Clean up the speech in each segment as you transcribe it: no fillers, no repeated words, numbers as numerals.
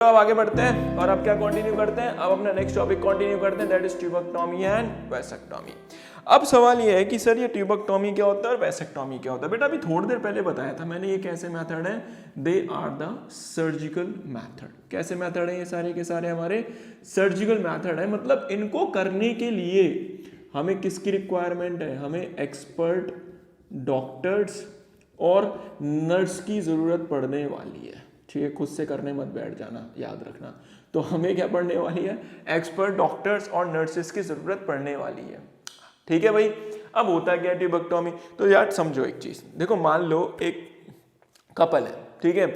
अब आगे बढ़ते हैं और अब क्या कंटिन्यू करते हैं, अब अपना नेक्स्ट टॉपिक कंटिन्यू करते हैं, that is tubectomy and vasectomy. अब सवाल ये है कि सर ये ट्यूबेक्टोमी क्या होता है और वैसेक्टोमी क्या होता है। बेटा अभी थोड़ी देर पहले बताया था मैंने ये कैसे मेथड है, they are the surgical method. कैसे मेथड है ये सारे के सारे हमारे सर्जिकल मेथड है। मतलब इनको करने के लिए हमें किसकी रिक्वायरमेंट है, हमें एक्सपर्ट डॉक्टर्स और नर्स की जरूरत पड़ने वाली है। ठीक है, खुद से करने मत बैठ जाना, याद रखना। तो हमें क्या पढ़ने वाली है, एक्सपर्ट डॉक्टर्स और नर्सेस की जरूरत पड़ने वाली है। ठीक है भाई। अब होता क्या ट्यूबेक्टोमी, तो यार समझो एक चीज, देखो मान लो एक कपल है, ठीक है,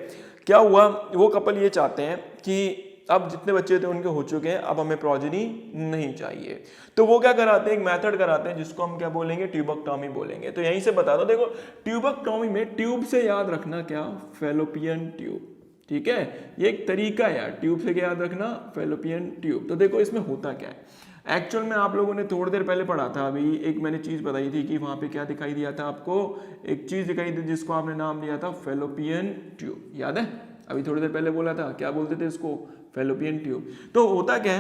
क्या हुआ, वो कपल ये चाहते हैं कि अब जितने बच्चे थे उनके हो चुके हैं, अब हमें प्रोजेनी नहीं चाहिए, तो वो क्या कराते हैं, एक मेथड कराते हैं जिसको हम क्या बोलेंगे, ट्यूबेक्टोमी बोलेंगे। तो यहीं से बता दो, देखो ट्यूबेक्टोमी में ट्यूब से याद रखना क्या, फैलोपियन ट्यूब। ठीक है, ये एक तरीका है यार, ट्यूब से क्या याद रखना, फैलोपियन ट्यूब। तो देखो इसमें होता क्या है, एक्चुअल में आप लोगों ने थोड़ी देर पहले पढ़ा था, अभी एक मैंने चीज बताई थी कि वहां पे क्या दिखाई दिया था आपको, एक चीज दिखाई दी जिसको आपने नाम दिया था फैलोपियन ट्यूब, याद है, अभी थोड़ी देर पहले बोला था, क्या बोलते थे इसको, फैलोपियन ट्यूब। तो होता क्या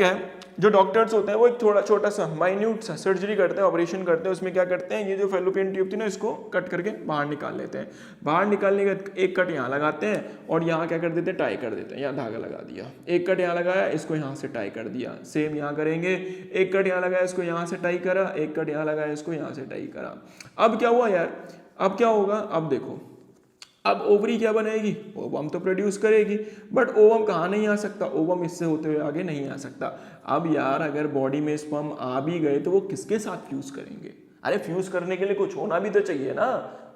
है, जो डॉक्टर्स होते हैं वो एक थोड़ा छोटा सा माइन्यूट सा सर्जरी करते हैं, ऑपरेशन करते हैं, उसमें क्या करते हैं, ये जो फैलोपियन ट्यूब थी ना, इसको कट करके बाहर निकाल लेते हैं। बाहर निकालने के एक कट यहाँ लगाते हैं और यहाँ क्या कर देते हैं, टाई कर देते हैं, यहाँ धागा लगा दिया, एक कट यहाँ लगाया, इसको यहाँ से टाई कर दिया, सेम यहाँ करेंगे, एक कट यहाँ लगाया, इसको यहाँ से टाई करा, एक कट यहाँ लगाया, इसको यहाँ से टाई करा। अब क्या हुआ यार, अब क्या होगा, अब देखो, अब ओवरी क्या बनाएगी, ओवम तो प्रोड्यूस करेगी, बट ओवम कहाँ नहीं आ सकता, ओवम इससे होते हुए आगे नहीं आ सकता। अब यार अगर बॉडी में स्पर्म आ भी गए तो वो किसके साथ फ्यूज करेंगे, अरे फ्यूज करने के लिए कुछ होना भी तो चाहिए ना,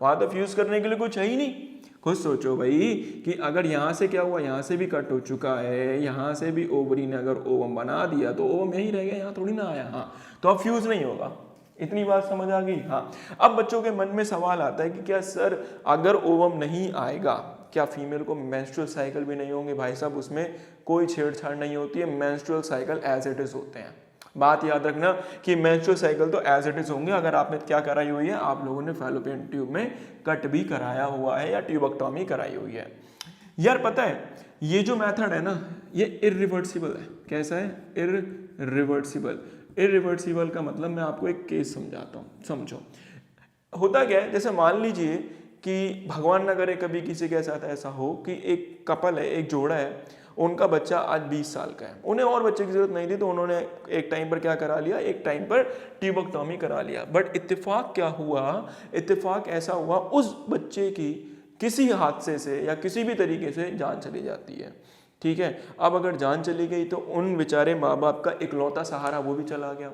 वहां तो फ्यूज करने के लिए कुछ है ही नहीं। खुद सोचो भाई कि अगर यहाँ से क्या हुआ, यहाँ से भी कट हो चुका है, यहाँ से भी ओवरी ने अगर ओवम बना दिया तो ओवम यहीं रह गया, यहाँ थोड़ी ना आया, हाँ, तो अब फ्यूज नहीं होगा। इतनी बात समझ आ गई। हाँ, अब बच्चों के मन में सवाल आता है कि क्या सर अगर ओवम नहीं आएगा क्या फीमेल को मेंस्ट्रुअल साइकिल भी नहीं होंगे। भाई साहब उसमें कोई छेड़छाड़ नहीं होती है, menstrual cycle as it is होते हैं। बात याद रखना कि मेंस्ट्रुअल साइकिल तो एज इट इज होंगे। अगर आपने क्या कराई हुई है, आप लोगों ने फैलोपियन ट्यूब में कट भी कराया हुआ है या ट्यूबेक्टोमी कराई हुई है। यार पता है ये जो मेथड है ना, ये इरिवर्सिबल है। कैसा है, इरिवर्सिबल। इरिवर्सिबल का मतलब मैं आपको एक केस समझाता हूँ, समझो। होता क्या है, जैसे मान लीजिए कि भगवान ना करे कभी किसी के साथ ऐसा हो कि एक कपल है, एक जोड़ा है, उनका बच्चा आज 20 साल का है, उन्हें और बच्चे की जरूरत नहीं थी, तो उन्होंने एक टाइम पर क्या करा लिया, एक टाइम पर ट्यूबेक्टोमी करा लिया। बट इत्तेफाक क्या हुआ, इत्तेफाक ऐसा हुआ उस बच्चे की किसी हादसे से या किसी भी तरीके से जान चली जाती है। ठीक है, अब अगर जान चली गई तो उन बेचारे माँ बाप का इकलौता सहारा वो भी चला गया,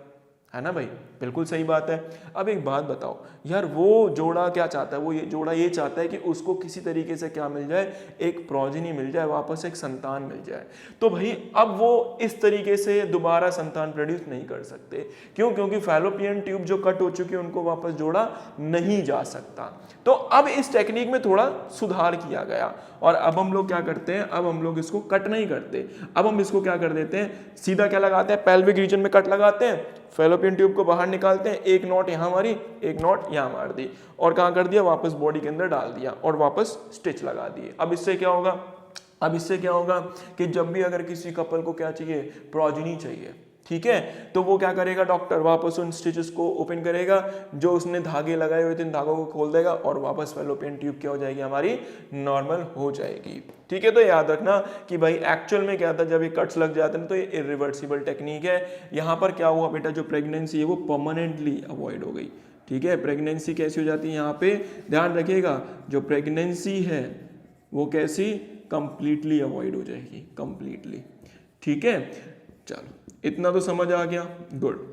है ना भाई, बिल्कुल सही बात है। अब एक बात बताओ यार, वो जोड़ा क्या चाहता है, वो ये जोड़ा ये चाहता है कि उसको किसी तरीके से क्या मिल जाए, एक प्रोजेनी मिल जाए, वापस एक संतान मिल जाए। तो भाई अब वो इस तरीके से दोबारा संतान प्रोड्यूस नहीं कर सकते। क्यों, क्योंकि फैलोपियन ट्यूब जो कट हो चुकी है उनको वापस जोड़ा नहीं जा सकता। तो अब इस टेक्निक में थोड़ा सुधार किया गया और अब हम लोग क्या करते हैं, अब हम लोग इसको कट नहीं करते, अब हम इसको क्या कर देते हैं, सीधा क्या लगाते हैं, पेल्विक रीजन में कट लगाते हैं, फैलोपियन ट्यूब को बाहर निकालते हैं, एक नॉट यहाँ मारी, एक नॉट यहाँ मार दी और कहाँ कर दिया, वापस बॉडी के अंदर डाल दिया और वापस स्टिच लगा दिए। अब इससे क्या होगा, अब इससे क्या होगा कि जब भी अगर किसी कपल को क्या चाहिए, प्रोजेनी चाहिए, ठीक है, तो वो क्या करेगा, डॉक्टर वापस उन स्टिचेस को ओपन करेगा, जो उसने धागे लगाए हुए थे इन धागों को खोल देगा और वापस फैलोपियन ट्यूब क्या हो जाएगी, हमारी नॉर्मल हो जाएगी। ठीक है, तो याद रखना कि भाई एक्चुअल में क्या था, जब ये कट्स लग जाते हैं तो ये इरिवर्सिबल टेक्निक है। यहाँ पर क्या हुआ बेटा, जो प्रेगनेंसी है वो परमानेंटली अवॉइड हो गई। ठीक है, प्रेगनेंसी कैसी हो जाती है, यहाँ पे ध्यान रखिएगा, जो प्रेगनेंसी है वो कैसी, कंप्लीटली अवॉइड हो जाएगी, कंप्लीटली। ठीक है, चलो इतना तो समझ आ गया, गुड।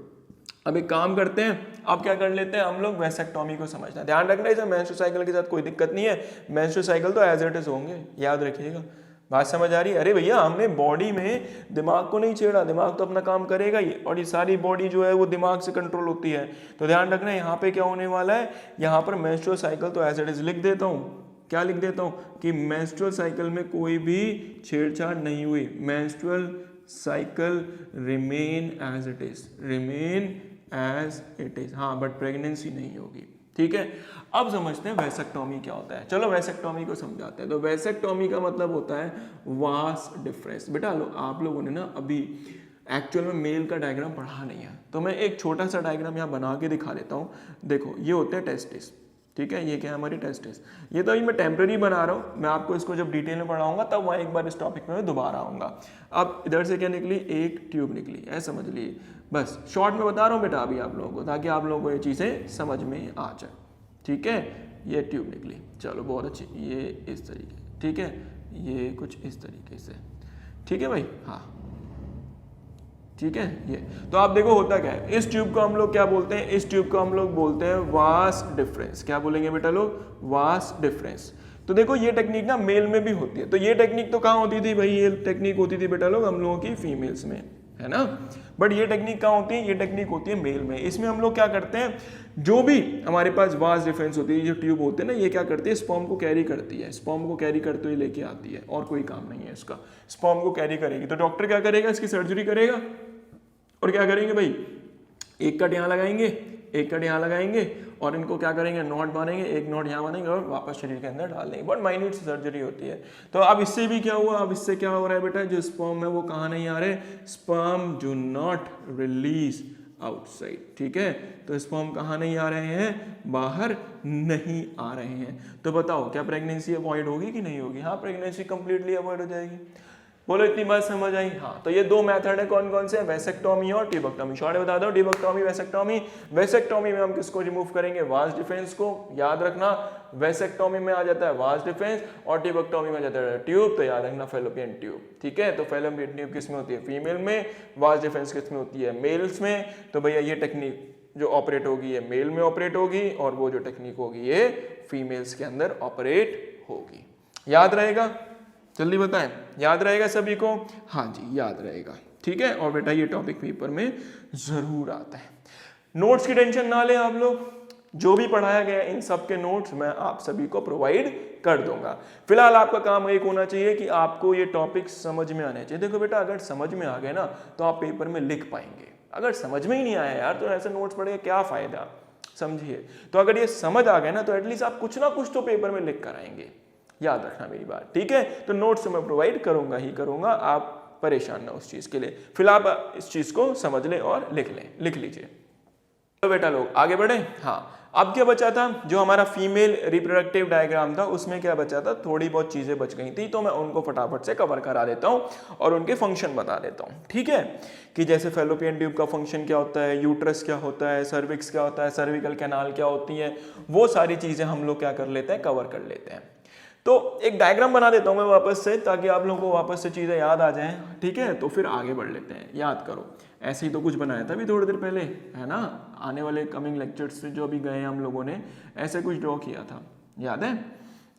अब एक काम करते हैं, अब क्या कर लेते हैं हम लोग, वैसेक्टोमी को समझना। ध्यान रखना इसे मेंस्ट्रुअल साइकिल के साथ कोई दिक्कत नहीं है, मेंस्ट्रुअल साइकिल तो एज इट इज होंगे, याद रखिएगा। बात समझ आ रही है, अरे भैया हमने बॉडी में दिमाग को नहीं छेड़ा, दिमाग तो अपना काम करेगा ही, और ये सारी बॉडी जो है वो दिमाग से कंट्रोल होती है। तो ध्यान रखना यहाँ पे क्या होने वाला है, यहाँ पर मेंस्ट्रुअल साइकिल तो एज इट इज लिख देता हूँ, क्या लिख देता हूँ कि मेंस्ट्रुअल साइकिल में कोई भी छेड़छाड़ नहीं हुई, menstrual cycle remain as it is, remain as it is. हाँ, बट प्रेगनेंसी नहीं होगी। ठीक है, अब समझते हैं वैसेक्टोमी क्या होता है। चलो वैसेक्टोमी को समझाते हैं। तो वैसेक्टोमी का मतलब होता है वास डिफरेंस। बेटा लो आप लोगों ने ना अभी एक्चुअल में मेल का डायग्राम पढ़ा नहीं है, तो मैं एक छोटा सा डायग्राम यहाँ बना के दिखा देता हूँ। देखो ये होते हैं टेस्टिस, ठीक है, ये क्या है हमारी टेस्टिस। ये तो अभी मैं टेम्पररी बना रहा हूँ, मैं आपको इसको जब डिटेल में पढ़ाऊंगा तब वहाँ एक बार इस टॉपिक में मैं दोबारा आऊँगा। अब इधर से क्या निकली, एक ट्यूब निकली, ऐसा समझ लिए। बस शॉर्ट में बता रहा हूँ बेटा अभी आप लोगों को, ताकि आप लोगों को ये चीज़ें समझ में आ जाए। ठीक है, ये ट्यूब निकली, चलो बहुत अच्छी, ये इस तरीके, ठीक है, ये कुछ इस तरीके से, ठीक है भाई, हाँ ठीक है। ये तो आप देखो होता क्या है, इस ट्यूब को हम लोग क्या बोलते हैं, इस ट्यूब को हम लोग बोलते हैं वास डिफरेंस। क्या बोलेंगे बेटा लोग, वास डिफरेंस। तो देखो ये टेक्निक ना मेल में भी होती है। तो ये टेक्निक तो कहाँ होती थी भाई, ये टेक्निक होती थी बेटा लोग हम लोगों की फीमेल्स में, है ना। बट ये टेक्निक कहाँ होती है, ये टेक्निक होती है मेल में। इसमें हम लोग क्या करते हैं, जो भी हमारे पास वास डिफरेंस होती है, जो ट्यूब होते हैं ना, ये क्या करती है, स्पर्म को कैरी करती है, स्पर्म को कैरी करते हुए लेके आती है, और कोई काम नहीं है इसका, स्पर्म को कैरी करेगी। तो डॉक्टर क्या करेगा, इसकी सर्जरी करेगा, और क्या करेंगे भाई, एक कट यहाँ लगाएंगे, एक कट यहाँ लगाएंगे, और इनको क्या करेंगे, नॉट बांधेंगे, एक नॉट यहाँ बांधेंगे और वापस शरीर के अंदर डाल देंगे। बहुत माइन्यूट सर्जरी होती है। तो अब इससे भी क्या हुआ, अब इससे क्या हो रहा है बेटा, जो स्पर्म है वो कहाँ नहीं आ रहे, sperm do not release outside. ठीक है, तो स्पर्म कहाँ नहीं आ रहे हैं, बाहर नहीं आ रहे हैं। तो बताओ क्या प्रेगनेंसी अवॉइड होगी कि नहीं होगी, हाँ प्रेगनेंसी कंप्लीटली अवॉइड हो जाएगी। बोलो इतनी बात समझ आई। हाँ, तो ये दो मेथड है, कौन कौन से, वैसेक्टोमी और ट्यूबेक्टोमी। शॉर्ट बता दो, ट्यूबेक्टोमी वैसेक्टोमी। वैसेक्टोमी में हम किसको रिमूव करेंगे, वास डिफरेंस को, याद रखना। वैसेक्टोमी में आ जाता है वास डिफरेंस और ट्यूबेक्टोमी में आ जाता है ट्यूब, तो याद रखना फैलोपियन ट्यूब। ठीक है, तो फैलोपियन ट्यूब किस में होती है, फीमेल में, वास डिफरेंस किस में होती है, मेल्स में। तो भैया ये टेक्निक जो ऑपरेट होगी ये मेल में ऑपरेट होगी, और वो जो टेक्निक होगी ये फीमेल्स के अंदर ऑपरेट होगी। याद रहेगा, जल्दी बताएं, याद रहेगा सभी को, हाँ जी याद रहेगा। ठीक है, और बेटा ये टॉपिक पेपर में जरूर आता है। नोट्स की टेंशन ना लें आप लोग, जो भी पढ़ाया गया इन सब के नोट्स मैं आप सभी को प्रोवाइड कर दूंगा। फिलहाल आपका काम एक होना चाहिए कि आपको ये टॉपिक समझ में आने चाहिए। देखो बेटा अगर समझ में आ गए ना तो आप पेपर में लिख पाएंगे, अगर समझ में ही नहीं आया यार तो ऐसे नोट्स पढ़े क्या फायदा, समझिए। तो अगर ये समझ आ गए ना तो एटलीस्ट आप कुछ ना कुछ तो पेपर में लिख कर आएंगे, याद रखना मेरी बात। ठीक है, तो नोट्स मैं प्रोवाइड करूंगा ही करूंगा, आप परेशान ना उस चीज के लिए। फिलहाल आप इस चीज को समझ लें और लिख लीजिए। तो बेटा लोग आगे बढ़े। हाँ, अब क्या बचा था, जो हमारा फीमेल रिप्रोडक्टिव डायग्राम था उसमें क्या बचा था, थोड़ी बहुत चीजें बच गई थी, तो मैं उनको फटाफट से कवर करा देता हूं और उनके फंक्शन बता देता हूं। ठीक है, कि जैसे फैलोपियन ट्यूब का फंक्शन क्या होता है, यूट्रस क्या होता है, सर्विक्स क्या होता है, सर्विकल कैनाल क्या होती है, वो सारी चीजें हम लोग क्या कर लेते हैं, कवर कर लेते हैं। तो एक डायग्राम बना देता हूं मैं वापस से, ताकि आप लोगों को वापस से चीजें याद आ जाएं। ठीक है, तो फिर आगे बढ़ लेते हैं। याद करो, ऐसे ही तो कुछ बनाया था अभी थोड़ी देर पहले, है ना, आने वाले कमिंग लेक्चर्स से जो अभी गए हम लोगों ने ऐसे कुछ ड्रॉ किया था, याद है,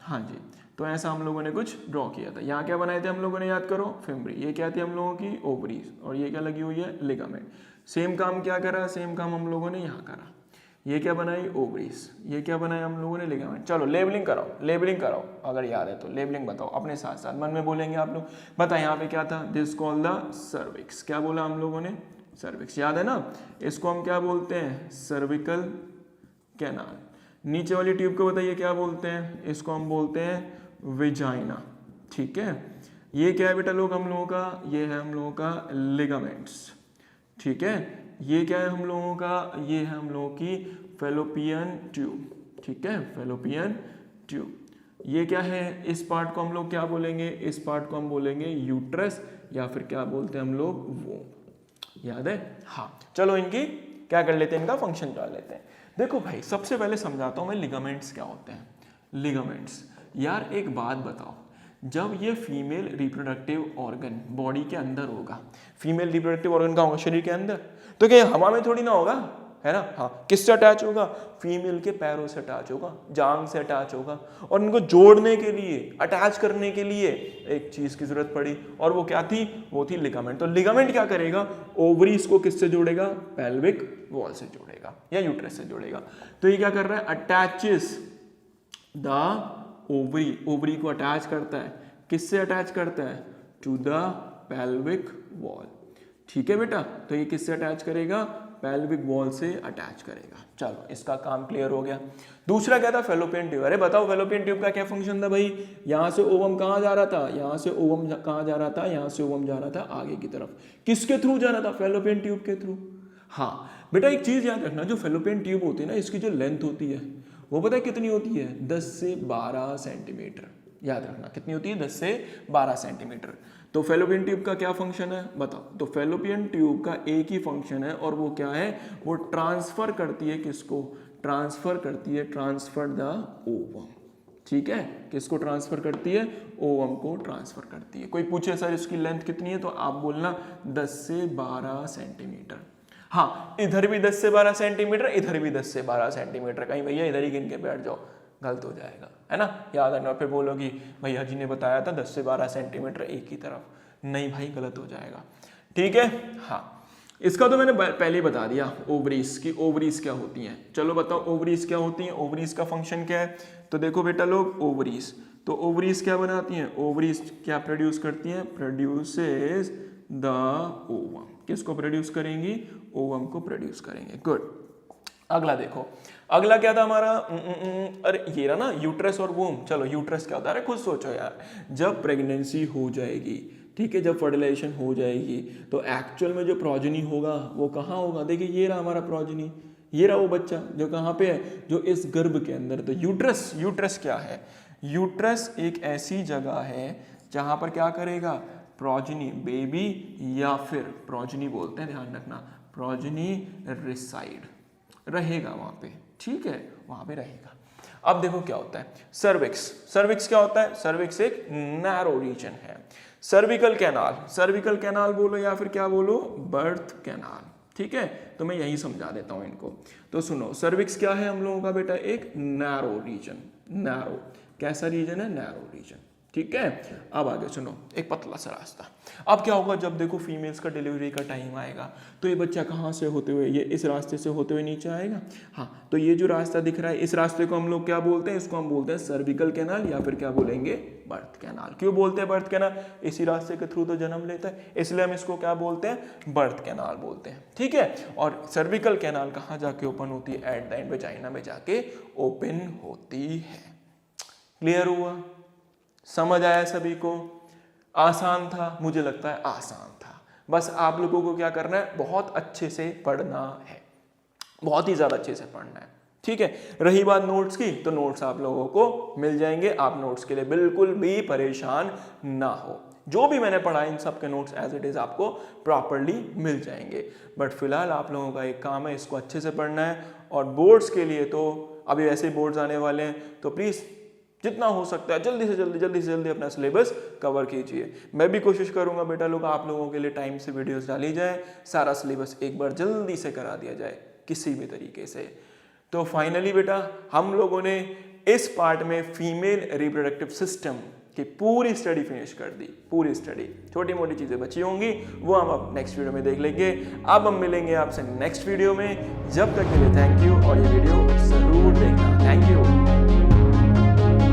हाँ जी। तो ऐसा हम लोगों ने कुछ ड्रॉ किया था। यहाँ क्या बनाए थे हम लोगों ने, याद करो, फिम्बरी, ये क्या थी हम लोगों की, ओवरीज, और ये क्या लगी हुई है, लिगामेंट। सेम काम क्या करा, सेम काम हम लोगों ने यहाँ करा। ये क्या बनाई, ओवरीज, ये क्या बनाया हम लोगों ने, लिगामेंट। चलो लेबलिंग कराओ, लेबलिंग कराओ, अगर याद है तो लेबलिंग बताओ अपने साथ साथ, मन में बोलेंगे आप लोग। बता यहाँ पे क्या था, दिस कॉल द सर्विक्स, क्या बोला हम लोगों ने, सर्विक्स, याद है ना। इसको हम क्या बोलते हैं, सर्विकल कैनाल। नीचे वाली ट्यूब को बताइए क्या बोलते हैं, इसको हम बोलते हैं विजाइना। ठीक है, ये क्या है बेटा लोग हम लोगों का, ये है हम लोगों का लिगामेंट्स। ठीक है, ये क्या है हम लोगों का, ये है हम लोगों की फैलोपियन ट्यूब। ठीक है, फैलोपियन ट्यूब। ये क्या है, इस पार्ट को हम लोग क्या बोलेंगे, इस पार्ट को हम बोलेंगे यूट्रस, या फिर क्या बोलते हैं हम लोग, वो, याद है। हाँ, चलो इनकी क्या कर लेते हैं, इनका फंक्शन कर लेते हैं। देखो भाई सबसे पहले समझाता हूं मैं लिगामेंट्स क्या होते हैं। लिगामेंट्स, यार एक बात बताओ, जब ये फीमेल रिप्रोडक्टिव ऑर्गन बॉडी के अंदर होगा, फीमेल रिप्रोडक्टिव ऑर्गन का होगा शरीर के अंदर, तो क्या हवा में थोड़ी ना होगा, है ना। हाँ, किससे अटैच होगा, फीमेल के पैरों से अटैच होगा, जांग से अटैच होगा, और इनको जोड़ने के लिए, अटैच करने के लिए एक चीज की जरूरत पड़ी, और वो क्या थी, वो थी लिगामेंट। तो लिगामेंट क्या करेगा, ओवरीज को किससे जोड़ेगा, पेल्विक वॉल से जोड़ेगा या यूट्रस से जोड़ेगा। तो ये क्या कर रहा है, अटैचेस द ओवरी, ओवरी को अटैच करता है, किससे अटैच करता है, टू द पेल्विक वॉल। ठीक है बेटा, तो ये किससे अटैच करेगा, पेल्विक वॉल से अटैच करेगा। चलो इसका काम क्लियर हो गया। दूसरा क्या था, फेलोपियन ट्यूब। अरे बताओ फेलोपियन ट्यूब का क्या फंक्शन था भाई, यहाँ से ओवम कहाँ जा रहा था, यहाँ से ओवम कहाँ जा रहा था, यहाँ से ओवम जा रहा था आगे की तरफ, किसके थ्रू जा रहा था, फेलोपियन ट्यूब के थ्रू। हाँ बेटा एक चीज याद रखना, जो फेलोपियन ट्यूब होती है ना, इसकी जो लेंथ होती है वो पता है कितनी होती है, 10 से 12 सेंटीमीटर। याद रखना कितनी होती है, 10 से 12 सेंटीमीटर। तो फेलोपियन ट्यूब का क्या फंक्शन है बताओ, तो फेलोपियन ट्यूब का एक ही फंक्शन है और वो क्या है, वो ट्रांसफर करती है किसको, ट्रांसफर करती है, ट्रांसफर द ओवम। ठीक है, किसको ट्रांसफर करती है, ओवम को ट्रांसफर करती है। कोई पूछे सर इसकी लेंथ कितनी है, तो आप बोलना 10 से 12 सेंटीमीटर। हाँ इधर भी 10 से 12 सेंटीमीटर, इधर भी 10 से 12 सेंटीमीटर, कहीं भैया इधर ही गिन के बैठ जाओ, गलत हो जाएगा, है ना। याद रखना, फिर बोलोगी भैया जी ने बताया था 10 से 12 सेंटीमीटर एक ही तरफ, नहीं भाई गलत हो जाएगा। ठीक है, हाँ इसका तो मैंने पहले ही बता दिया, ओवरीज की, ओवरीज क्या होती हैं। चलो बताओ ओवरीज क्या होती हैं, ओवरीज का फंक्शन क्या है। तो देखो बेटा लोग, ओवरीज, तो ओवरीज क्या बनाती हैं, ओवरीज क्या प्रोड्यूस करती हैं, प्रोड्यूसेस द ओवम। किसको प्रोड्यूस करेंगी, ओवम को प्रोड्यूस करेंगे। गुड। अगला देखो, अगला क्या था हमारा, अरे ये रहा ना यूट्रस और वूम। चलो यूट्रस क्या होता है, अरे खुद सोचो यार, जब प्रेगनेंसी हो जाएगी, ठीक है, जब फर्टिलाइजेशन हो जाएगी, तो एक्चुअल में जो प्रोजेनी होगा वो कहाँ होगा। देखिए ये रहा हमारा प्रोजेनी, ये रहा वो बच्चा जो कहाँ पे है, जो इस गर्भ के अंदर। तो यूट्रस, यूट्रस क्या है, यूट्रस एक ऐसी जगह है जहाँ पर क्या करेगा, प्रोजेनी, बेबी या फिर प्रोजेनी बोलते हैं, ध्यान रखना, प्रोजेनी रिसाइड रहेगा वहाँ पे। ठीक है, वहाँ पे रहेगा। अब देखो क्या होता है, सर्विक्स। सर्विक्स क्या होता है, सर्विक्स एक नैरो रीजन है। सर्विकल कैनाल, सर्विकल कैनाल बोलो या फिर क्या बोलो, बर्थ कैनाल। ठीक है, तो मैं यही समझा देता हूँ इनको। तो सुनो, सर्विक्स क्या है हम लोगों का बेटा, एक नैरो रीजन। नैरो कैसा रीजन है, नैरो रीजन। ठीक है, अब आगे सुनो, एक पतला सा रास्ता। अब क्या होगा, जब देखो फीमेल्स का डिलीवरी का टाइम आएगा, तो ये बच्चा कहाँ से होते हुए, ये इस रास्ते से होते हुए नीचे आएगा। हाँ, तो ये जो रास्ता दिख रहा है, इस रास्ते को हम लोग क्या बोलते हैं, इसको हम बोलते हैं सर्विकल कैनाल या फिर क्या बोलेंगे, बर्थ कैनाल। क्यों बोलते हैं बर्थ कैनाल, इसी रास्ते के थ्रू तो जन्म लेता है, इसलिए हम इसको क्या बोलते हैं, बर्थ कैनाल बोलते हैं। ठीक है, और सर्विकल कैनाल कहाँ जाके ओपन होती है, एट द एंड वेजाइना में जाके ओपन होती है। क्लियर हुआ, समझ आया सभी को, आसान था, मुझे लगता है आसान था। बस आप लोगों को क्या करना है, बहुत अच्छे से पढ़ना है, बहुत ही ज्यादा अच्छे से पढ़ना है। ठीक है, रही बात नोट्स की, तो नोट्स आप लोगों को मिल जाएंगे, आप नोट्स के लिए बिल्कुल भी परेशान ना हो। जो भी मैंने पढ़ा इन सब के नोट्स एज इट इज आपको प्रॉपरली मिल जाएंगे। बट फिलहाल आप लोगों का एक काम है, इसको अच्छे से पढ़ना है। और बोर्ड्स के लिए तो अभी ऐसे बोर्ड्स आने वाले हैं, तो प्लीज जितना हो सकता है जल्दी से जल्दी अपना सिलेबस कवर कीजिए। मैं भी कोशिश करूंगा बेटा लोग, आप लोगों के लिए टाइम से वीडियोस डाली जाए, सारा सिलेबस एक बार जल्दी से करा दिया जाए किसी भी तरीके से। तो फाइनली बेटा हम लोगों ने इस पार्ट में फीमेल रिप्रोडक्टिव सिस्टम की पूरी स्टडी फिनिश कर दी, पूरी स्टडी। छोटी मोटी चीजें बची होंगी वो हम अब नेक्स्ट वीडियो में देख लेंगे। अब हम मिलेंगे आपसे नेक्स्ट वीडियो में, जब तक के लिए थैंक यू, और ये वीडियो जरूर देखना। Thank you.